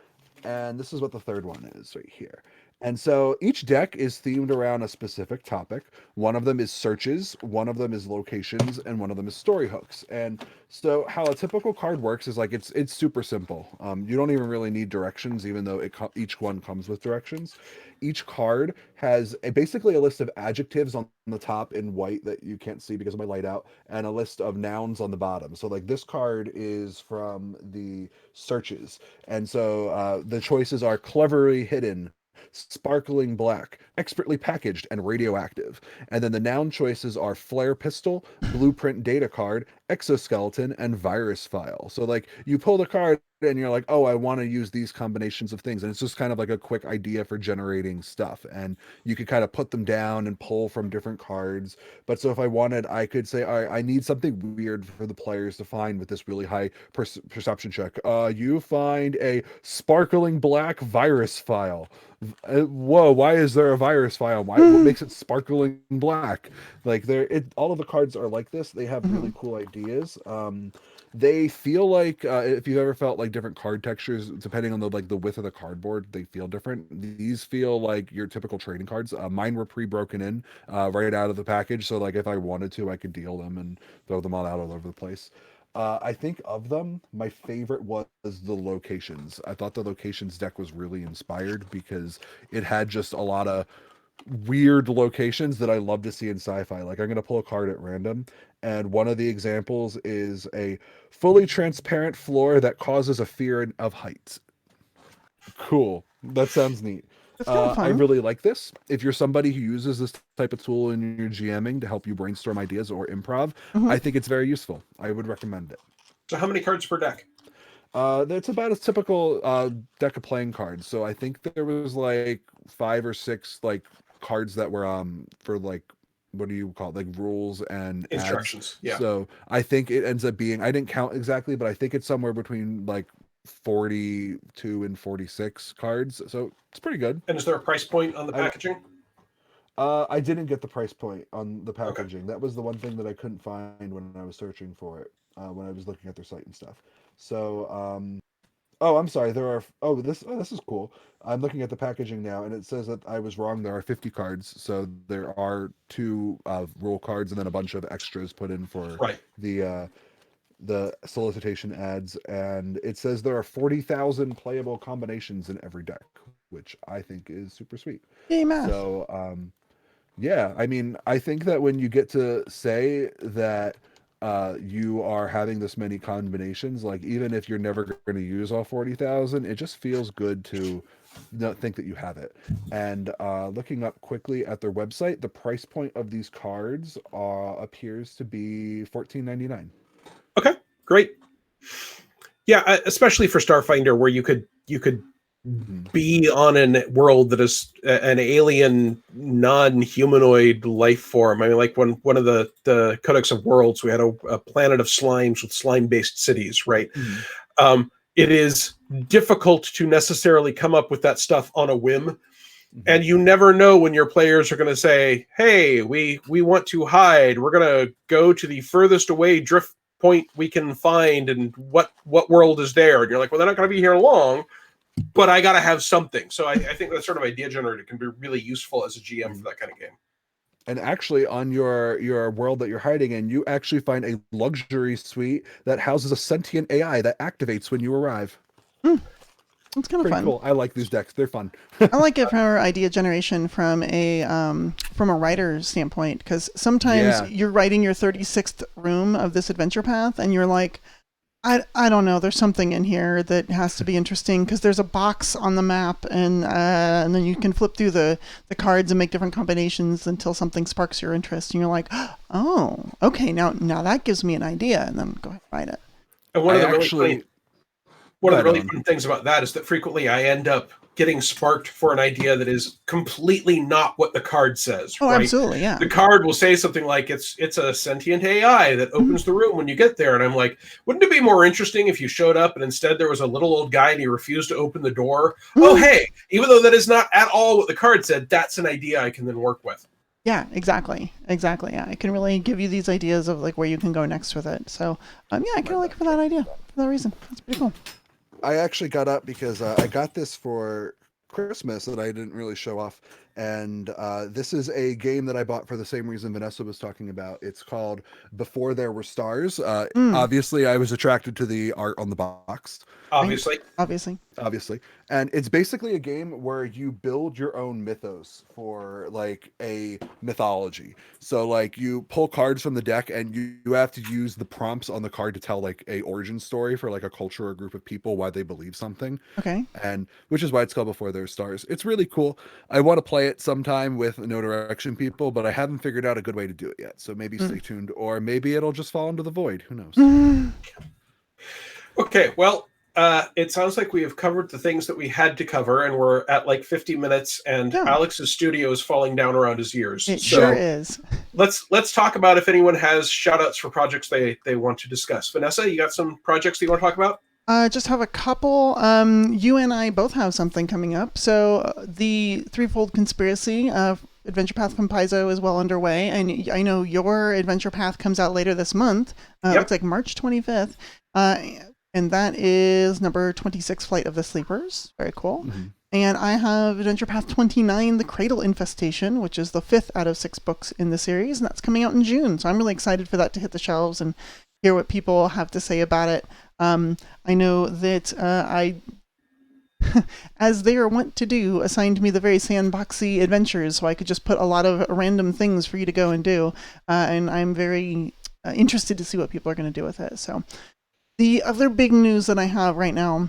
And this is what the 3rd one is right here. And so each deck is themed around a specific topic. One of them is searches, one of them is locations, and one of them is story hooks. And so how a typical card works is like it's super simple. You don't even really need directions, even though each one comes with directions. Each card has basically a list of adjectives on the top in white that you can't see because of my light out, and a list of nouns on the bottom. So like this card is from the searches. And so the choices are cleverly hidden, sparkling black, expertly packaged, and radioactive. And then the noun choices are flare pistol, blueprint data card, exoskeleton, and virus file. So like you pull the card and you're like, oh, I want to use these combinations of things. And it's just kind of like a quick idea for generating stuff. And you could kind of put them down and pull from different cards. But so if I wanted, I could say, all right, I need something weird for the players to find with this really high perception check. You find a sparkling black virus file. Whoa, why is there a virus file? What makes it sparkling black? Like all of the cards are like this. They have really cool ideas. They feel like if you've ever felt like different card textures, depending on the width of the cardboard, they feel different. These feel like your typical trading cards. Mine were pre-broken in right out of the package, so like if I wanted to, I could deal them and throw them all out all over the place. I think of them, my favorite was the locations. I thought the locations deck was really inspired because it had just a lot of weird locations that I love to see in sci-fi. Like I'm going to pull a card at random, and one of the examples is a fully transparent floor that causes a fear of heights. Cool. That sounds neat. That's kind of fun. I really like this. If you're somebody who uses this type of tool in your GMing to help you brainstorm ideas or improv, I think it's very useful. I would recommend it. So how many cards per deck? That's about a typical deck of playing cards. So I think there was like 5 or 6 like cards that were for like, what do you call it, like rules and instructions ads. Yeah, so I think it ends up being, I didn't count exactly, but I think it's somewhere between like 42 and 46 cards, so it's pretty good. And is there a price point on the packaging? I didn't get the price point on the packaging. Okay. That was the one thing that I couldn't find when I was searching for it, when I was looking at their site and stuff. So oh, I'm sorry. There are. This is cool. I'm looking at the packaging now, and it says that I was wrong. There are 50 cards, so there are 2 rule cards, and then a bunch of extras put in for the solicitation ads. And it says there are 40,000 playable combinations in every deck, which I think is super sweet. Hey, math. So, yeah. I mean, I think that when you get to say that you are having this many combinations, like even if you're never going to use all 40,000, it just feels good to not think that you have it. And looking up quickly at their website, the price point of these cards appears to be $14.99. Okay, great. Yeah, especially for Starfinder, where you could be on a world that is an alien, non-humanoid life form. I mean, like one of the Codex of Worlds, we had a planet of slimes with slime-based cities, right? It is difficult to necessarily come up with that stuff on a whim. And you never know when your players are going to say, hey, we want to hide. We're going to go to the furthest away drift point we can find, and what world is there? And you're like, well, they're not going to be here long, but I got to have something. So I think that sort of idea generator can be really useful as a GM for that kind of game. And actually, on your world that you're hiding in, you actually find a luxury suite that houses a sentient AI that activates when you arrive. It's kind of fun. Cool. I like these decks. They're fun. I like it for idea generation from a writer's standpoint, because sometimes you're writing your 36th room of this adventure path, and you're like, I don't know, there's something in here that has to be interesting, because there's a box on the map, and then you can flip through the cards and make different combinations until something sparks your interest, and you're like, oh, okay, now that gives me an idea, and then go ahead and write it. And one of the really fun things about that is that frequently I end up getting sparked for an idea that is completely not what the card says. Oh, right? Absolutely, yeah. The card will say something like it's a sentient AI that opens the room when you get there. And I'm like, wouldn't it be more interesting if you showed up and instead there was a little old guy and he refused to open the door? Oh, hey, even though that is not at all what the card said, that's an idea I can then work with. Yeah, exactly. Yeah, it can really give you these ideas of like where you can go next with it. So, yeah, I kind of like it for that idea, for that reason. That's pretty cool. I actually got up because I got this for Christmas that I didn't really show off. And this is a game that I bought for the same reason Vanessa was talking about. It's called Before There Were Stars. Obviously, I was attracted to the art on the box. Obviously. And it's basically a game where you build your own mythos for like a mythology. So like you pull cards from the deck and you have to use the prompts on the card to tell like a origin story for like a culture or a group of people, why they believe something. Okay. And which is why it's called Before There Were Stars. It's really cool. I want to play it sometime with No Direction people, but I haven't figured out a good way to do it yet. So maybe stay tuned, or maybe it'll just fall into the void. Who knows? Okay, well, it sounds like we have covered the things that we had to cover, and we're at like 50 minutes, and Alex's studio is falling down around his ears. It sure is. Let's talk about if anyone has shout-outs for projects they want to discuss. Vanessa, you got some projects that you want to talk about? Just have a couple. You and I both have something coming up. So the Threefold Conspiracy Adventure Path from Paizo is well underway. And I know your Adventure Path comes out later this month. Looks like March 25th. And that is number 26, Flight of the Sleepers. Very cool. Mm-hmm. And I have Adventure Path 29, The Cradle Infestation, which is the 5th out of 6 books in the series, and that's coming out in June. So I'm really excited for that to hit the shelves and hear what people have to say about it. I know that as they are wont to do, assigned me the very sandboxy adventures, so I could just put a lot of random things for you to go and do. And I'm very interested to see what people are going to do with it. So the other big news that I have right now,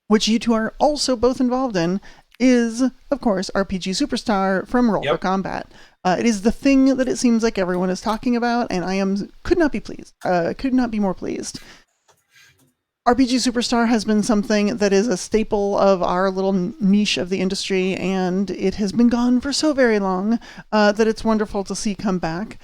which you two are also both involved in, is, of course, RPG Superstar from Roll for Combat. It is the thing that it seems like everyone is talking about, and I could not be pleased. Could not be more pleased. RPG Superstar has been something that is a staple of our little niche of the industry, and it has been gone for so very long that it's wonderful to see come back.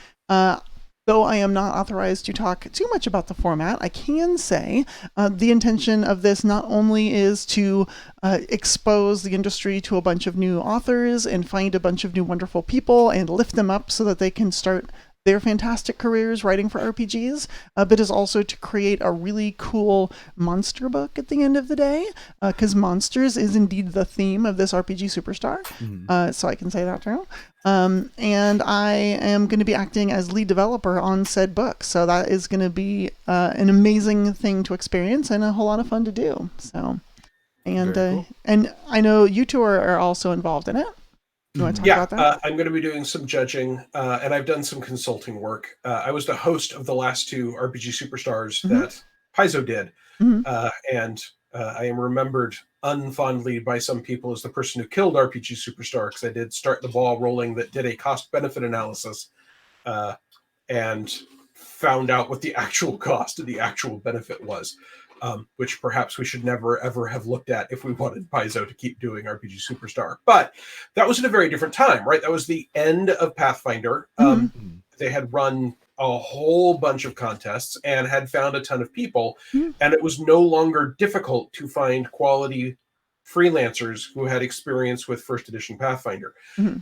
Though I am not authorized to talk too much about the format, I can say the intention of this not only is to expose the industry to a bunch of new authors and find a bunch of new wonderful people and lift them up so that they can start their fantastic careers writing for RPGs, but is also to create a really cool monster book at the end of the day, because monsters is indeed the theme of this RPG Superstar, so I can say that too. And I am going to be acting as lead developer on said book, so that is going to be an amazing thing to experience and a whole lot of fun to do. So, and cool. And I know you two are also involved in it. You want to talk about that? I'm going to be doing some judging, and I've done some consulting work. I was the host of the last 2 RPG Superstars that Paizo did, and I am remembered unfondly by some people as the person who killed RPG Superstar, because I did start the ball rolling that did a cost-benefit analysis and found out what the actual cost and the actual benefit was. Which perhaps we should never, ever have looked at if we wanted Paizo to keep doing RPG Superstar. But that was at a very different time, right? That was the end of Pathfinder. They had run a whole bunch of contests and had found a ton of people. And it was no longer difficult to find quality freelancers who had experience with first edition Pathfinder.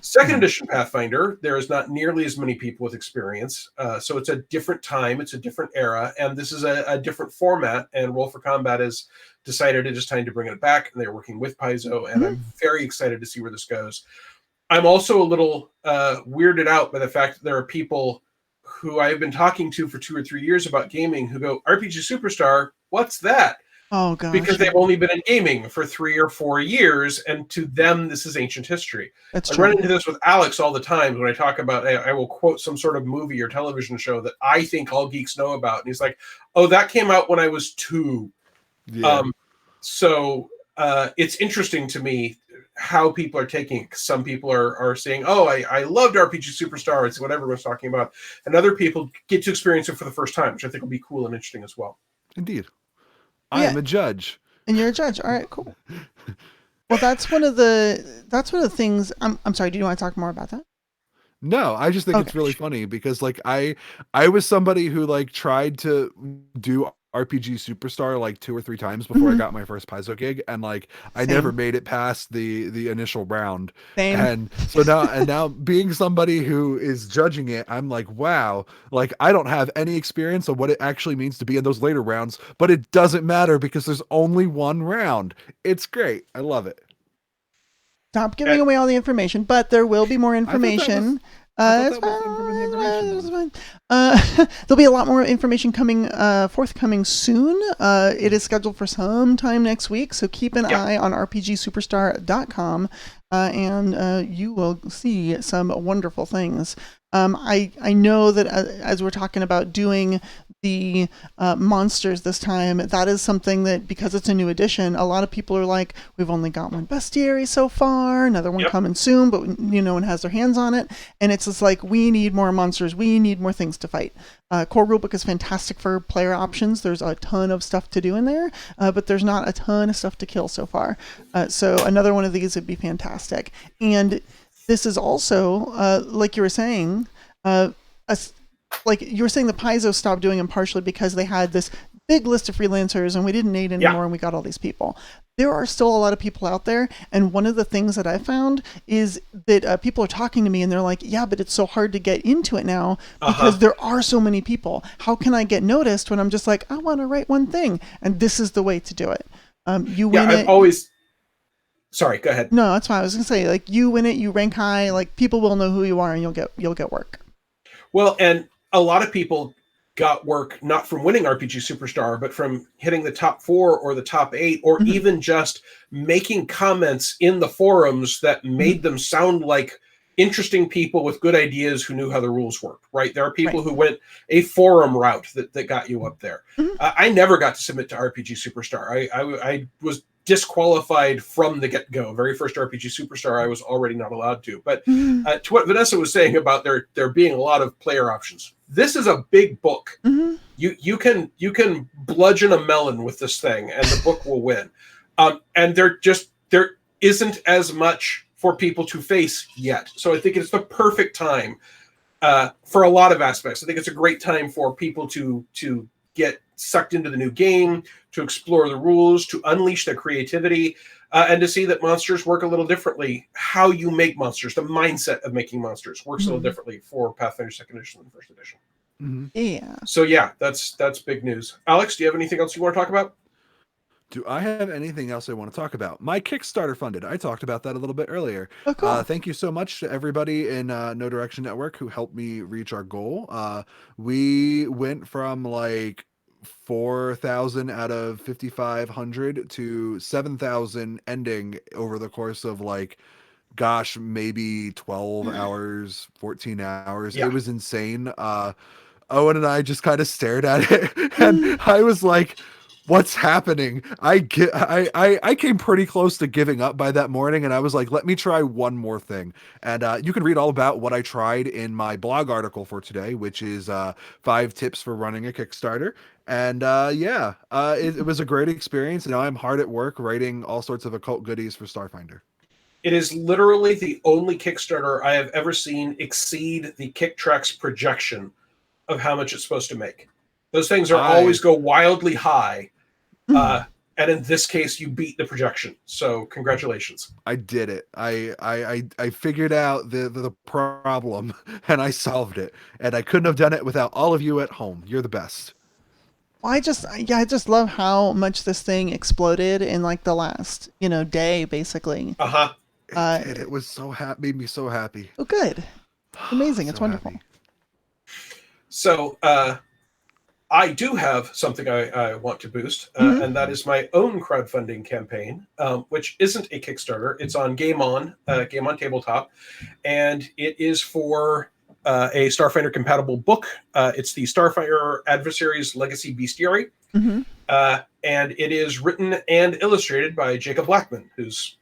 Second edition Pathfinder, there is not nearly as many people with experience. So it's a different time, it's a different era, and this is a different format, and Roll for Combat has decided it is time to bring it back, and they're working with Paizo, and I'm very excited to see where this goes. I'm also a little weirded out by the fact that there are people who I've been talking to for 2 or 3 years about gaming who go, RPG Superstar, what's that? Oh, gosh. Because they've only been in gaming for 3 or 4 years, and to them, this is ancient history. That's I true. run into this with Alex all the time when I talk about, I will quote some sort of movie or television show that I think all geeks know about. And he's like, oh, that came out when I was 2. Yeah. So it's interesting to me how people are taking it. Some people are saying, oh, I loved RPG Superstar. It's what everyone's talking about. And other people get to experience it for the first time, which I think will be cool and interesting as well. Indeed. I am a judge. And you're a judge. All right, cool. Well, that's one of the things. I'm sorry. Do you want to talk more about that? No, I just think it's really funny because like I was somebody who like tried to do RPG Superstar like 2 or 3 times before I got my first Paizo gig, and like I never made it past the initial round. Same. And so now being somebody who is judging it, I'm like, wow, like I don't have any experience of what it actually means to be in those later rounds, but it doesn't matter because there's only one round. It's great. I love it. Stop giving away all the information, but there will be more information. There'll be a lot more information forthcoming soon. It is scheduled for some time next week, so keep an eye on rpgsuperstar.com, and you will see some wonderful things. I know that as we're talking about doing the monsters this time, that is something that, because it's a new edition, a lot of people are like, we've only got one Bestiary so far, another one coming soon, but no one has their hands on it. And it's just like, we need more monsters, we need more things to fight. Core Rulebook is fantastic for player options. There's a ton of stuff to do in there, but there's not a ton of stuff to kill so far. So another one of these would be fantastic. And this is also, like you were saying, like you were saying, the Paizo stopped doing them partially because they had this big list of freelancers and we didn't need anymore and we got all these people. There are still a lot of people out there. And one of the things that I found is that people are talking to me and they're like, yeah, but it's so hard to get into it now because there are so many people. How can I get noticed when I'm just like, I want to write one thing? And this is the way to do it. You win it. Sorry, go ahead. No, that's fine. I was going to say, like, you win it, you rank high, like people will know who you are and you'll get work. Well, and a lot of people got work not from winning RPG Superstar, but from hitting the top 4 or the top 8, or even just making comments in the forums that made them sound like interesting people with good ideas who knew how the rules worked, right? There are people who went a forum route that got you up there. I never got to submit to RPG Superstar. I was disqualified from the get-go. Very first RPG Superstar, I was already not allowed to. But to what Vanessa was saying about there being a lot of player options, this is a big book. You can bludgeon a melon with this thing, and the book will win. And there isn't as much for people to face yet. So I think it's the perfect time for a lot of aspects. I think it's a great time for people to get sucked into the new game, to explore the rules, to unleash their creativity, and to see that monsters work a little differently. How you make monsters, the mindset of making monsters works a little differently for Pathfinder 2nd Edition than First Edition. Yeah. So yeah, that's big news. Alex, do you have anything else you want to talk about? Do I have anything else I want to talk about? My Kickstarter funded. I talked about that a little bit earlier. Oh, cool. Thank you so much to everybody in No Direction Network who helped me reach our goal. We went from like 4,000 out of 5,500 to 7,000 ending over the course of like, gosh, maybe 12 hours, 14 hours. It was insane. Owen and I just kind of stared at it and I was like, what's happening? I came pretty close to giving up by that morning, and I was like, let me try one more thing. And you can read all about what I tried in my blog article for today, which is 5 tips for running a Kickstarter. And it was a great experience. Now I'm hard at work writing all sorts of occult goodies for Starfinder. It is literally the only Kickstarter I have ever seen exceed the Kicktrack's projection of how much it's supposed to make. Those things always go wildly high. And in this case, you beat the projection. So congratulations. I did it. I figured out the problem and I solved it. And I couldn't have done it without all of you at home. You're the best. I just love how much this thing exploded in like the last, day, basically. It was made me so happy. Oh, good. Amazing. It's wonderful. Happy. So, I do have something I want to boost, and that is my own crowdfunding campaign, which isn't a Kickstarter. It's on Game On Tabletop, and it is for a Starfinder compatible book. It's the Starfinder Adversaries Legacy Bestiary, and it is written and illustrated by Jacob Blackman, who's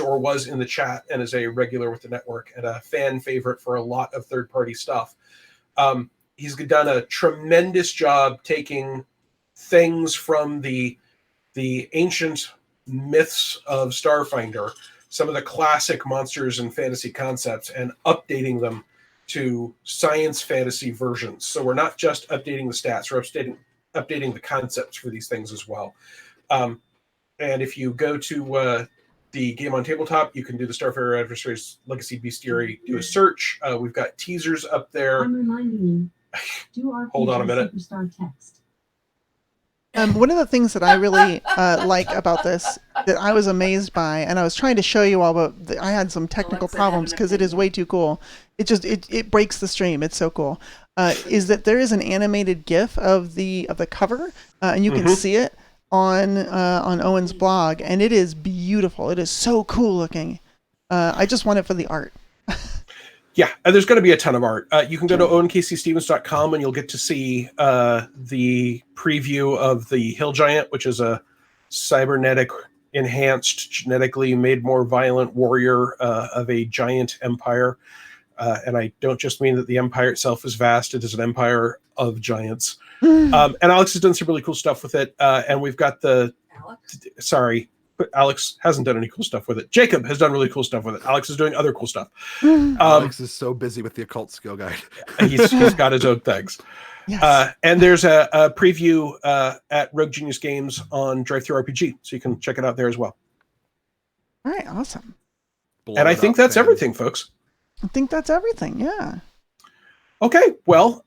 or was in the chat and is a regular with the network and a fan favorite for a lot of third-party stuff. He's done a tremendous job taking things from the ancient myths of Starfinder, some of the classic monsters and fantasy concepts, and updating them to science fantasy versions. So we're not just updating the stats, we're updating the concepts for these things as well. And if you go to the Game on Tabletop, you can do the Starfinder Adversaries Legacy Bestiary, do a search. We've got teasers up there. I'm reminding you. Hold on a minute. One of the things that I really like about this, that I was amazed by, and I was trying to show you all, but I had some technical problems because it is way too cool. It breaks the stream. It's so cool. Is that there is an animated GIF of the cover, and you can see it on Owen's blog, and it is beautiful. It is so cool looking. I just want it for the art. Yeah, and there's going to be a ton of art. You can go to owenkcstevens.com and you'll get to see the preview of the Hill Giant, which is a cybernetic enhanced, genetically made more violent warrior of a giant empire. And I don't just mean that the empire itself is vast. It is an empire of giants. And Alex has done some really cool stuff with it. And we've got sorry, but Alex hasn't done any cool stuff with it. Jacob has done really cool stuff with it. Alex is doing other cool stuff. Alex is so busy with the occult skill guide. he's got his own things. Yes. And there's a preview at Rogue Genius Games on Drive-Thru RPG, so you can check it out there as well. All right, awesome. And I think that's everything, folks. I think that's everything, yeah. Okay, well,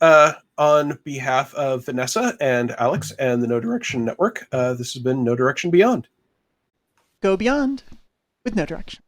on behalf of Vanessa and Alex and the No Direction Network, this has been No Direction Beyond. Go beyond with No Direction.